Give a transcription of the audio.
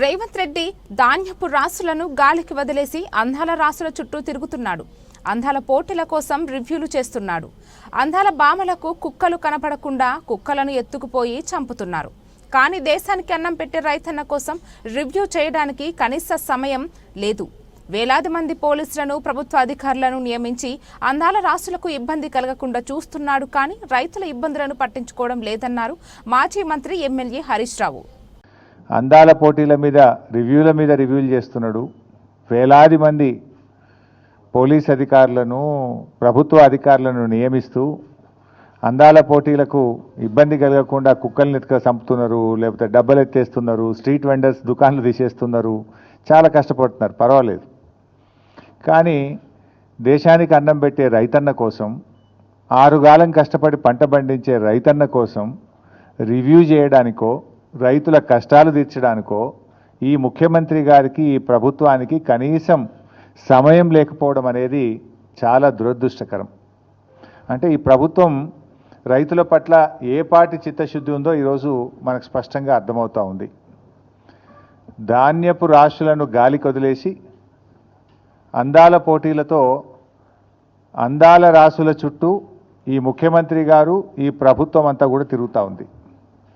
రేవంత్ రెడ్డి ధాన్యపు రాసులను గాలికి వదిలేసి అందాల రాసుల చుట్టూ తిరుగుతున్నాడు. అందాల పోటీల కోసం రివ్యూలు చేస్తున్నాడు. అందాల బామలకు కుక్కలు కనపడకుండా కుక్కలను ఎత్తుకుపోయి చంపుతున్నారు. కానీ దేశానికి అన్నం పెట్టే రైతన్న కోసం రివ్యూ చేయడానికి కనీస సమయం లేదు. వేలాది మంది పోలీసులను ప్రభుత్వ అధికారులను నియమించి అందాల రాసులకు ఇబ్బంది కలగకుండా చూస్తున్నాడు. కానీ రైతుల ఇబ్బందులను పట్టించుకోవడం లేదన్నారు మాజీ మంత్రి ఎమ్మెల్యే హరీష్ రావు. అందాల పోటీల మీద రివ్యూలు చేస్తున్నాడు. వేలాది మంది పోలీస్ అధికారులను ప్రభుత్వ అధికారులను నియమిస్తూ అందాల పోటీలకు ఇబ్బంది కలగకుండా కుక్కల్ని ఎత్తుక చంపుతున్నారు, లేకపోతే డబ్బలు ఎత్తేస్తున్నారు, స్ట్రీట్ వెండర్స్ దుకాన్లు తీసేస్తున్నారు, చాలా కష్టపడుతున్నారు, పర్వాలేదు. కానీ దేశానికి అన్నం పెట్టే రైతన్న కోసం, ఆరుగాలం కష్టపడి పంట పండించే రైతన్న కోసం రివ్యూ చేయడానికో రైతుల కష్టాలు తీర్చడానికో ఈ ముఖ్యమంత్రి గారికి ఈ ప్రభుత్వానికి కనీసం సమయం లేకపోవడం అనేది చాలా దురదృష్టకరం. అంటే ఈ ప్రభుత్వం రైతుల పట్ల ఏ పాటి చిత్తశుద్ధి ఉందో ఈరోజు మనకు స్పష్టంగా అర్థమవుతూ ఉంది. ధాన్యపు రాశులను గాలికి వదిలేసి అందాల పోటీలతో అందాల రాసుల చుట్టూ ఈ ముఖ్యమంత్రి గారు ఈ ప్రభుత్వం అంతా కూడా తిరుగుతూ ఉంది.